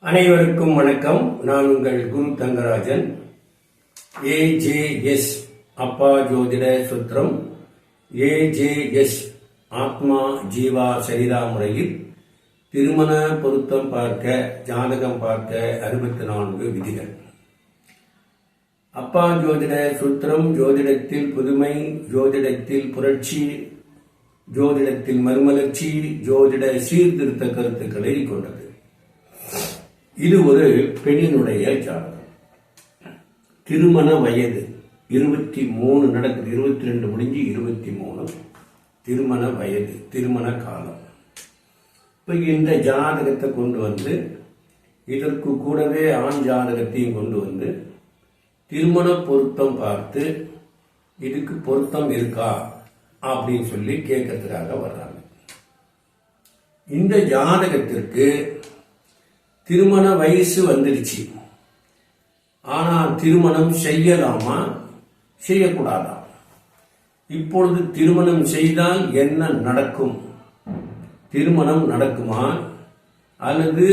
அனைவருக்கும் வணக்கம். நான் உங்கள் குரு தங்கராஜன். AJS அப்பா ஜோதிட சுத்திரம், AJS ஆத்மா ஜீவா சரிதா முறையில் திருமண பொருத்தம் பார்க்க, ஜாதகம் பார்க்க 64 விதிகள். அப்பா ஜோதிட சுத்திரம் ஜோதிடத்தில் புதுமை, ஜோதிடத்தில் புரட்சி, ஜோதிடத்தில் மறுமலர்ச்சி, ஜோதிட சீர்திருத்த கருத்துக்களை கொண்டது. இது ஒரு பெண்ணினுடைய ஜாதகம். திருமண வயது 23 நடக்குது. 22 முடிஞ்சு 23. திருமண வயது, திருமண காலம். இப்ப இந்த ஜாதகத்தை கொண்டு வந்து இதற்கு கூடவே ஆண் ஜாதகத்தையும் கொண்டு வந்து திருமண பொருத்தம் பார்த்து இதுக்கு பொருத்தம் இருக்கா அப்படின்னு சொல்லி கேட்கறதுக்காக வர்றாங்க. இந்த ஜாதகத்திற்கு திருமண வயசு வந்துடுச்சு. ஆனா திருமணம் செய்யலாமா செய்யக்கூடாதா? இப்பொழுது திருமணம் செய்தால் என்ன நடக்கும்? திருமணம் நடக்குமா அல்லது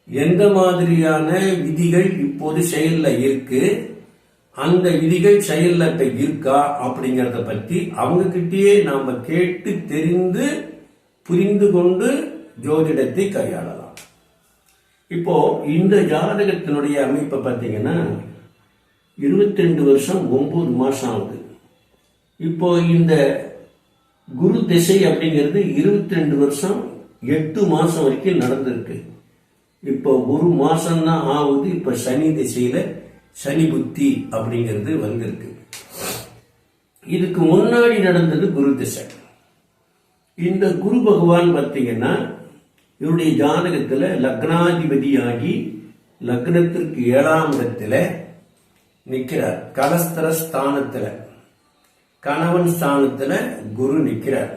எந்த மாதிரியான விதிகள் இப்போது செயல்ல இருக்கு, அந்த விதிகள் செயல்ல இருக்கா அப்படிங்கறத பத்தி அவங்க கிட்டயே நாம கேட்டு தெரிந்து புரிந்து கொண்டு ஜோதிடத்தை கையாளலாம். இப்போ இந்த ஜாதகத்தினுடைய அமைப்பை பார்த்தீங்கன்னா 22 வருஷம் 9 மாசம் ஆகுது. இப்போ இந்த குரு திசை அப்படிங்கிறது 22 வருஷம் 8 மாசம் வரைக்கும் நடந்திருக்கு. இப்போ ஒரு மாசம் தான் ஆகுது. இப்ப சனி திசையில சனி புத்தி அப்படிங்கிறது வந்திருக்கு. இதுக்கு முன்னாடி நடந்தது குரு திசை. இந்த குரு பகவான் பார்த்தீங்கன்னா இவருடைய ஜாதகத்துல லக்னாதிபதியாகி லக்னத்திற்கு 7ஆம் இடத்துல நிற்கிறார். கலஸ்தர ஸ்தானத்துல, கணவன் ஸ்தானத்துல குரு நிற்கிறார்.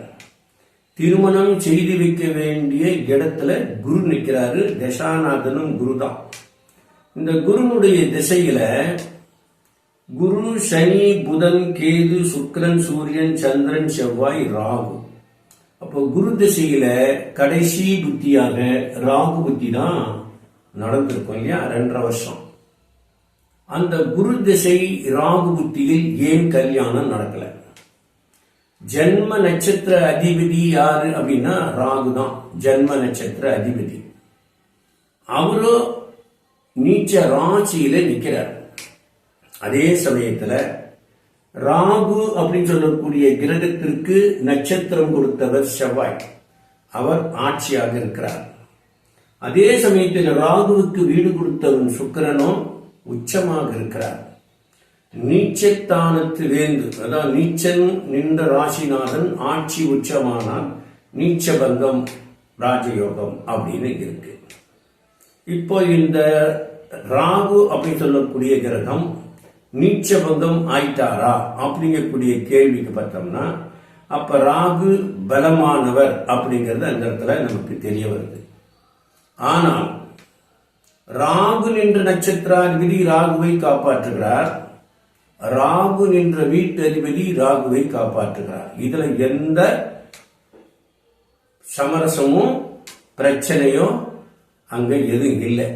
திருமணம் செய்து வைக்க வேண்டிய இடத்துல குரு நிற்கிறாரு. தசாநாதனும் குரு தான். இந்த குருனுடைய திசையில குரு, சனி, புதன், கேது, சுக்கிரன், சூரியன், சந்திரன், செவ்வாய், ராகு. அப்போ குரு திசையில கடைசி புத்தியாக ராகு புத்தி தான் நடந்திருக்கும் இல்லையா, 2.5 வருஷம். அந்த குரு திசை ராகு புத்தியில் ஏன் கல்யாணம் நடக்கல? ஜென்ம நட்சத்திர அதிபதி யாரு அப்படின்னா ராகு தான். ஜென்ம நட்சத்திர அதிபதி. அவரோ நீச்ச ராசியில நிக்கிறார். அதே சமயத்துல ராகு அப்படின்னு சொல்லக்கூடிய கிரகத்திற்கு நட்சத்திரம் கொடுத்தவர் செவ்வாய். அவர் ஆட்சியாக இருக்கிறார். அதே சமயத்தில் ராகுவுக்கு வீடு கொடுத்தவன் சுக்கிரனும் உச்சமாக இருக்கிறார். நீச்சத்தானத்து வேந்து, அதாவது நீச்சன் நின்ற ராசிநாதன் ஆட்சி உச்சமானால் நீச்சபங்கம் ராஜயோகம் அப்படின்னு இருக்கு. இப்போ இந்த ராகு அப்படின்னு சொல்லக்கூடிய கிரகம் நீச்சபங்கம் ஆயிட்டாரா அப்படிங்கக்கூடிய கேள்விக்கு பார்த்தோம்னா, அப்ப ராகு பலமானவர் அப்படிங்கிறது அந்த இடத்துல நமக்கு தெரிய வருது. ஆனால் ராகு நின்ற நட்சத்திராதிபதி ராகுவை காப்பாற்றுகிறார். ராகு நின்ற வீட்டு அதிபதி ராகுவை காப்பாற்றுகிறார். இதுல எந்த சமரசமும் பிரச்சனையோ அங்க எதுவும் இல்லை.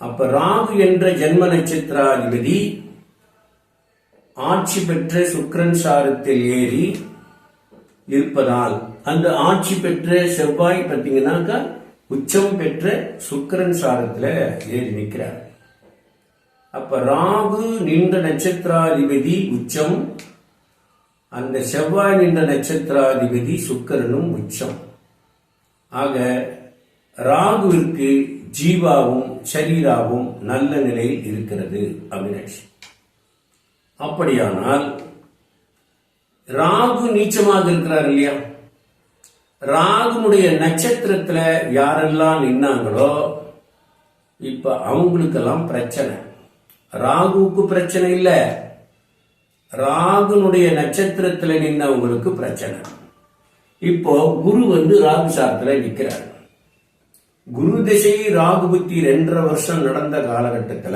அப்ப ராகு என்ற ஜென்ம நட்சத்திராதிபதி ஆட்சி பெற்ற சுக்கிரன் சாரத்தில் ஏறி இருப்பதால் அந்த ஆட்சி பெற்ற செவ்வாய் பார்த்தீங்கன்னாக்கா உச்சம் பெற்ற சுக்கிரன் சாரத்துல ஏறி நிற்கிறார். அப்ப ராகு நின்ற நட்சத்திராதிபதி உச்சம், அந்த செவ்வாய் நின்ற நட்சத்திராதிபதி சுக்கிரனும் உச்சம். ஆக ராகுவிற்கு ஜீவாவும் சரீராவும் நல்ல நிலையில் இருக்கிறது அவினாஷ். அப்படியானால் ராகு நீச்சமாக இருக்கிறார் இல்லையா, ராகுனுடைய நட்சத்திரத்துல யாரெல்லாம் நின்னாங்களோ இப்ப அவங்களுக்கெல்லாம் பிரச்சனை. ராகுவுக்கு பிரச்சனை இல்ல, ராகுனுடைய நட்சத்திரத்துல நின்னவங்களுக்கு பிரச்சனை. இப்போ குரு ராகு சாரத்துல நிக்கிறார். குரு திசை ராகு புத்தி 2.5 வருஷம் நடந்த காலகட்டத்தில்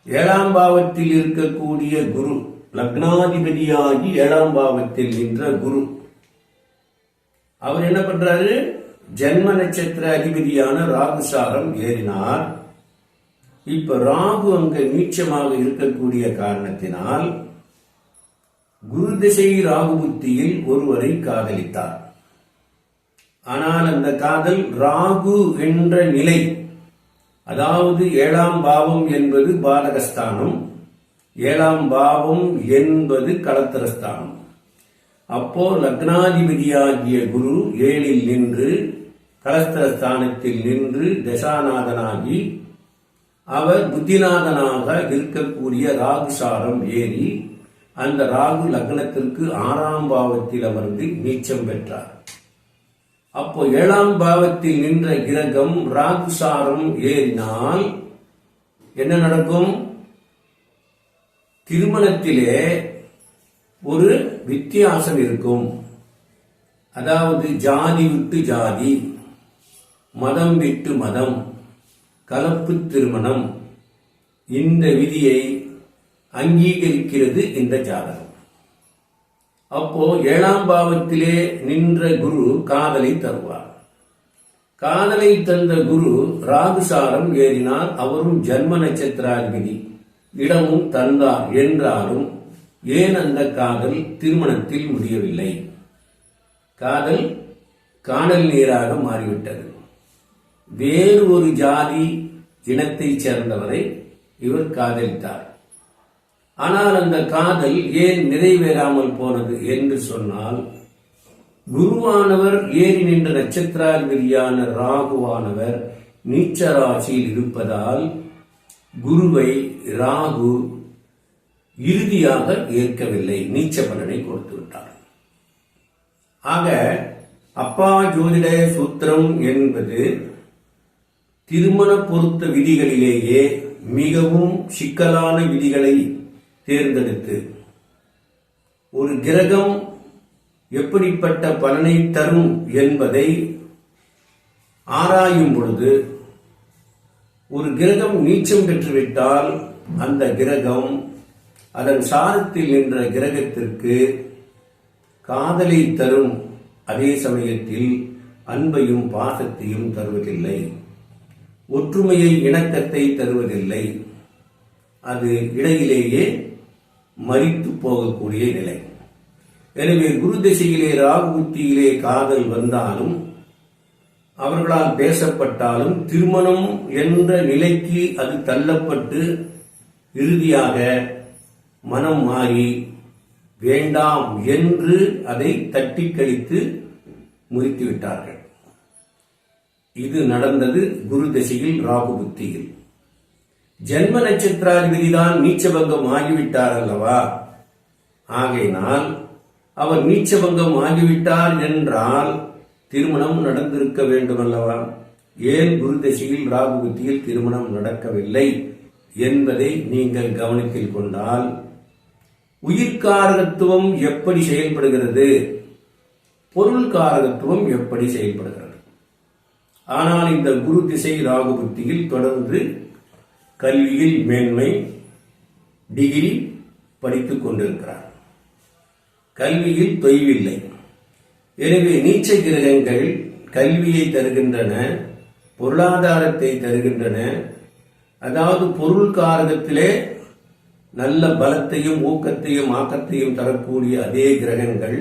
7ஆம் பாவத்தில் இருக்கக்கூடிய குரு, லக்னாதிபதியாகி 7ஆம் பாவத்தில் நின்ற குரு, அவர் என்ன பண்றாரு? ஜென்ம நட்சத்திர அதிபதியான ராகு சாரம் ஏறினார். இப்ப ராகு அங்க நீச்சமாக இருக்கக்கூடிய காரணத்தினால் குரு திசை ராகு புத்தியில் ஒருவரை காதலித்தார். ஆனால் அந்த காதல் ராகு என்ற நிலை, அதாவது 7ஆம் பாவம் என்பது பாதகஸ்தானம், 7ஆம் பாவம் என்பது களத்திரஸ்தானம். அப்போ லக்னாதிபதியாகிய குரு 7இல் நின்று களத்திரஸ்தானத்தில் நின்று தசாநாதனாகி அவர் புத்திநாதனாக இருக்கக்கூடிய ராகு சாரம் ஏறி அந்த ராகு லக்னத்திற்கு 6ஆம் பாவத்தில் அமர்ந்து நீச்சம் பெற்றார். அப்போ 7ஆம் பாவத்தில் நின்ற கிரகம் ராகு சாரம் ஏறினால் என்ன நடக்கும்? திருமணத்திலே ஒரு வித்தியாசம் இருக்கும். அதாவது ஜாதி விட்டு ஜாதி, மதம் விட்டு மதம், கலப்பு திருமணம், இந்த விதியை அங்கீகரிக்கிறது இந்த ஜாதகம். அப்போ 7ஆம் பாவத்திலே நின்ற குரு காதலை தருவார். காதலை தந்த குரு ராகுசாரம் ஏறினார். அவரும் ஜன்ம நட்சத்திராதிபதி, இடமும் தந்தார் என்றாலும் ஏன் அந்த காதல் திருமணத்தில் முடியவில்லை? காதல் காணல் நீராக மாறிவிட்டது. வேறு ஒரு ஜாதி இனத்தைச் சேர்ந்தவரை இவர் காதலித்தார். ஆனால் அந்த காதல் ஏன் நிறைவேறாமல் போனது என்று சொன்னால், குருவானவர் ஏறி நின்ற நட்சத்திராதிபதியான ராகுவானவர் நீச்ச ராசியில் இருப்பதால் குருவை ராகு இறுதியாக ஏற்கவில்லை, நீச்ச பலனை கொடுத்து விட்டார். ஆக அப்பா ஜோதிட சூத்திரம் என்பது திருமண பொருத்த விதிகளிலேயே மிகவும் சிக்கலான விதிகளை தேர்ந்தெடுத்து ஒரு கிரகம் எப்படிப்பட்ட பலனை தரும் என்பதை ஆராயும் பொழுது, ஒரு கிரகம் நீச்சம் பெற்றுவிட்டால் அந்த கிரகம் அதன் சாரத்தில் நின்ற கிரகத்திற்கு காதலை தரும், அதே சமயத்தில் அன்பையும் பாசத்தையும் தருவதில்லை, ஒற்றுமையை இணக்கத்தை தருவதில்லை. அது இடையிலேயே மரித்து போகக்கூடிய நிலை. எனவே குரு திசையிலே ராகு புத்தியிலே காதல் வந்தாலும் அவர்களால் பேசப்பட்டாலும் திருமணம் என்ற நிலைக்கு அது தள்ளப்பட்டு இறுதியாக மனம் மாறி வேண்டாம் என்று அதை தட்டி கழித்து முறித்து விட்டார்கள். இது நடந்தது குரு திசையில் ராகு புத்தியில். ஜென்ம நட்சத்திராதிபதிதான் நீச்சபங்கம் ஆகிவிட்டார் அல்லவா? ஆகையினால் அவர் நீச்சபங்கம் ஆகிவிட்டார் என்றால் திருமணம் நடந்திருக்க வேண்டும் அல்லவா? ஏன் குரு திசையில் ராகு புத்தியில் திருமணம் நடக்கவில்லை என்பதை நீங்கள் கவனத்தில் கொண்டால், உயிர்காரகத்துவம் எப்படி செயல்படுகிறது, பொருள் காரகத்துவம் எப்படி செயல்படுகிறது. ஆனால் இந்த குரு திசை ராகு புத்தியில் தொடர்ந்து கல்வியில் மேன்மை, டிகிரி படித்துக் கொண்டிருக்கிறார். கல்வியில் தொய்வில்லை. எனவே நீச்ச கிரகங்கள் கல்வியை தருகின்றன, பொருளாதாரத்தை தருகின்றன. அதாவது பொருள் காரகத்திலே நல்ல பலத்தையும் ஊக்கத்தையும் ஆக்கத்தையும் தரக்கூடிய அதே கிரகங்கள்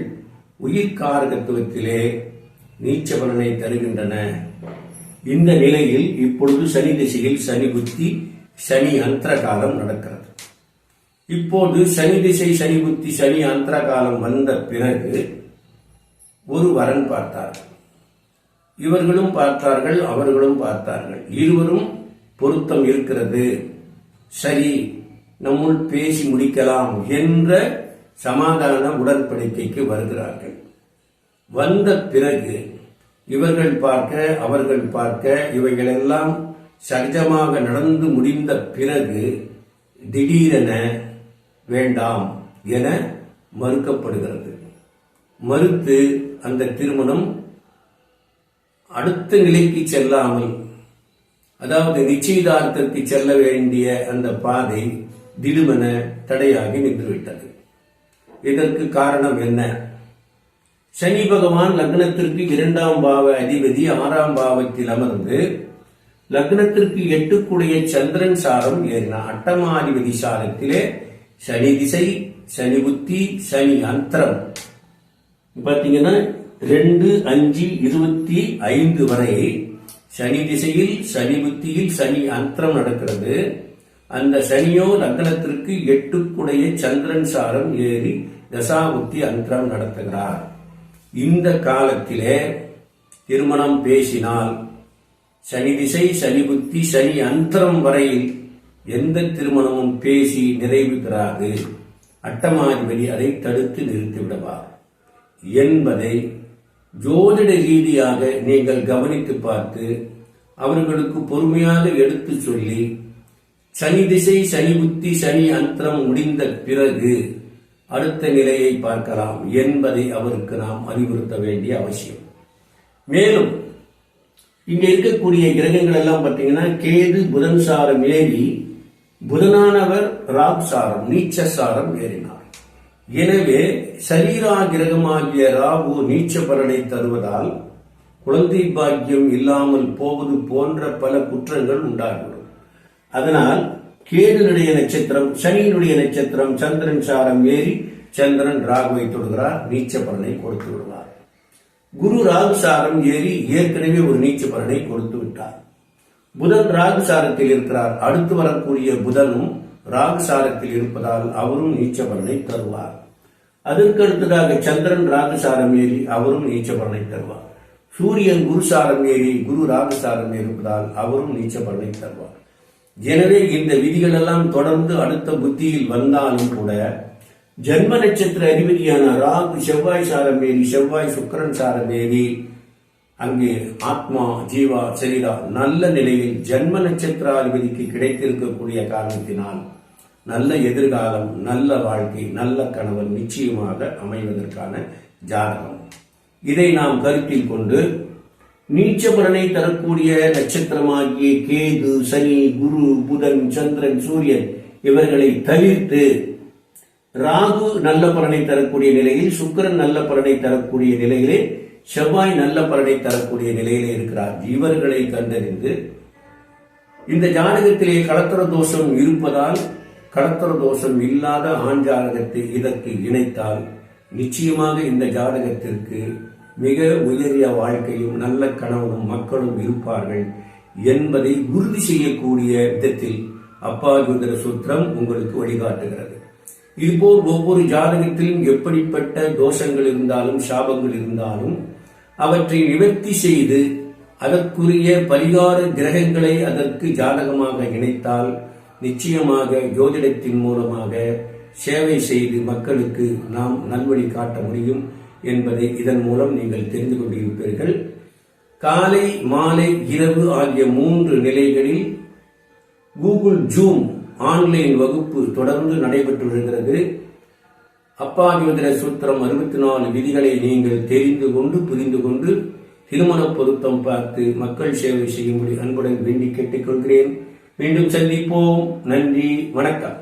உயிர் காரகத்துவத்திலே நீச்ச பலனை தருகின்றன. இந்த நிலையில் இப்பொழுது சனி திசையில் சனி புத்தி, சனி அந்தர காலம் நடக்கிறது. இப்போது சனி திசை, சனி புத்தி, சனி அந்தர காலம் வந்த பிறகு ஒரு வரன் பார்த்தார்கள். இவர்களும் பார்த்தார்கள், அவர்களும் பார்த்தார்கள். இருவரும் பொருத்தம் இருக்கிறது, சரி நம்முள் பேசி முடிக்கலாம் என்ற சமாதான உடன்படிக்கைக்கு வருகிறார்கள். வந்த பிறகு இவர்கள் பார்க்க, அவர்கள் பார்க்க, இவைகளெல்லாம் சகஜமாக நடந்து முடிந்த பிறகு திடீரென வேண்டாம் என மறுக்கப்படுகிறது. மறுத்து அந்த திருமணம் அடுத்த நிலைக்கு செல்லாமல், அதாவது நிச்சயதார்த்தத்தை செல்ல வேண்டிய அந்த பாதை திடுமென தடையாகி நின்றுவிட்டது. இதற்கு காரணம் என்ன? சனி பகவான் லக்னத்திற்கு 2ஆம் பாவ அதிபதி 6ஆம் பாவத்தில் அமர்ந்து லக்னத்திற்கு 8 சந்திரன் சாரம் ஏறினார். அட்டமாதிபதி சாரத்திலே சனி திசை, சனி புத்தி, சனி அந்தரம் பாத்தீங்கன்னா 2-5-25 வரை சனி திசையில், சனி புத்தியில் சனி அந்தரம் நடக்கிறது. அந்த சனியோ லக்னத்திற்கு 8 சந்திரன் சாரம் ஏறி தசாபுத்தி அந்தரம் நடத்துகிறார். இந்த காலத்திலே திருமணம் பேசினால் சனி திசை, சனி புத்தி, சனி அந்தரம் வரையில் எந்த திருமணமும் பேசி நிறைவு பெறாது. அட்டமாதிபதி அதை தடுத்து நிறுத்திவிடுவார் என்பதை ஜோதிட ரீதியாக நீங்கள் கவனித்து பார்த்து அவர்களுக்கு பொறுமையாக எடுத்து சொல்லி சனி திசை, சனி புத்தி, சனி அந்தரம் முடிந்த பிறகு அடுத்த நிலையை பார்க்கலாம் என்பதை அவருக்கு நாம் அறிவுறுத்த வேண்டிய அவசியம். மேலும் இங்க இருக்கக்கூடிய கிரகங்கள் எல்லாம் பார்த்தீங்கன்னா கேது புதன் சாரம் ஏறி புதனானவர் ராகு சாரம் நீச்ச சாரம் ஏறினார். எனவே சரீரா கிரகமாகிய ராகு நீச்ச பலனை தருவதால் குழந்தை பாக்கியம் இல்லாமல் போவது போன்ற பல குற்றங்கள் உண்டாகிவிடும். அதனால் கேதுனுடைய நட்சத்திரம், சனியினுடைய நட்சத்திரம் சந்திரன் சாரம் ஏறி சந்திரன் ராகுவை தொடுகிறார், நீச்ச பலனை கொடுத்து விடுவார். குரு ராகு சாரம் ஏறி ஏற்கனவே ஒரு நீச்ச பலனை கொடுத்து விட்டார். புதன் ராகு சாரத்தில் இருக்கிறார். அடுத்து வரக்கூடிய புதனும் ராகு சாரத்தில் இருப்பதால் அவரும் நீச்ச பலனை தருவார். அதற்கு அடுத்ததாக சந்திரன் ராகு சாரம் ஏறி அவரும் நீச்ச பலனை தருவார். சூரியன் குரு சாரம் ஏறி குரு ராகு சாரம் இருப்பதால் அவரும் நீச்ச பலனை தருவார். எனவே இந்த விதிகள் எல்லாம் தொடர்ந்து அடுத்த புத்தியில் வந்தாலும் கூட ஜன்ம நட்சத்திர அதிபதியான ராகு செவ்வாய் சாரம் ஏறி, செவ்வாய் சுக்கிரன் சாரம் ஏறி அங்கே ஆத்மா ஜீவா சரீரா நல்ல நிலையில் ஜன்ம நட்சத்திராதிபதிக்கு கிடைத்திருக்கக்கூடிய காரணத்தினால் நல்ல எதிர்காலம், நல்ல வாழ்க்கை, நல்ல கணவன் நிச்சயமாக அமைவதற்கான ஜாதகம். இதை நாம் கருத்தில் கொண்டு நீச்ச பலனை தரக்கூடிய நட்சத்திரமாகிய கேது, சனி, குரு, புதன், சந்திரன், சூரியன் இவர்களை தவிர்த்து ராகு நல்ல பலனை தரக்கூடிய நிலையில், சுக்கிரன் நல்ல பலனை தரக்கூடிய நிலையிலே, செவ்வாய் நல்ல பலனை தரக்கூடிய நிலையிலே இருக்கிறார். இவர்களை கண்டறிந்து இந்த ஜாதகத்திலே கலத்திர தோஷம் இருப்பதால் கலத்திர தோஷம் இல்லாத ஆண் ஜாதகத்தை இதற்கு இணைத்தால் நிச்சயமாக இந்த ஜாதகத்திற்கு மிக உயரிய வாழ்க்கையும் நல்ல கணவனும் மக்களும் இருப்பார்கள் என்பதை உறுதி செய்யக்கூடிய விதத்தில் அப்பா ஜோதிட சூத்திரம் உங்களுக்கு வழிகாட்டுகிறது. இதுபோல் ஒவ்வொரு ஜாதகத்திலும் எப்படிப்பட்ட தோஷங்கள் இருந்தாலும் சாபங்கள் இருந்தாலும் அவற்றை நிவர்த்தி செய்து அதற்குரிய பரிகார கிரகங்களை அதற்கு ஜாதகமாக இணைத்தால் நிச்சயமாக ஜோதிடத்தின் மூலமாக சேவை செய்து மக்களுக்கு நாம் நல்வழி காட்ட முடியும் என்பதை இதன் மூலம் நீங்கள் தெரிந்து கொண்டிருப்பீர்கள். காலை, மாலை, இரவு ஆகிய 3 நிலைகளில் கூகுள் ஜூம் ஆன்லைன் வகுப்பு தொடர்ந்து நடைபெற்று வருகிறது. அப்பா ஜோதிட சூத்திரம் 64 விதிகளை நீங்கள் தெரிந்து கொண்டு புரிந்து கொண்டு திருமண பொருத்தம் பார்த்து மக்கள் சேவை செய்யும்படி அன்புடன் வேண்டி கேட்டுக்கொள்கிறேன். மீண்டும் சந்திப்போம். நன்றி, வணக்கம்.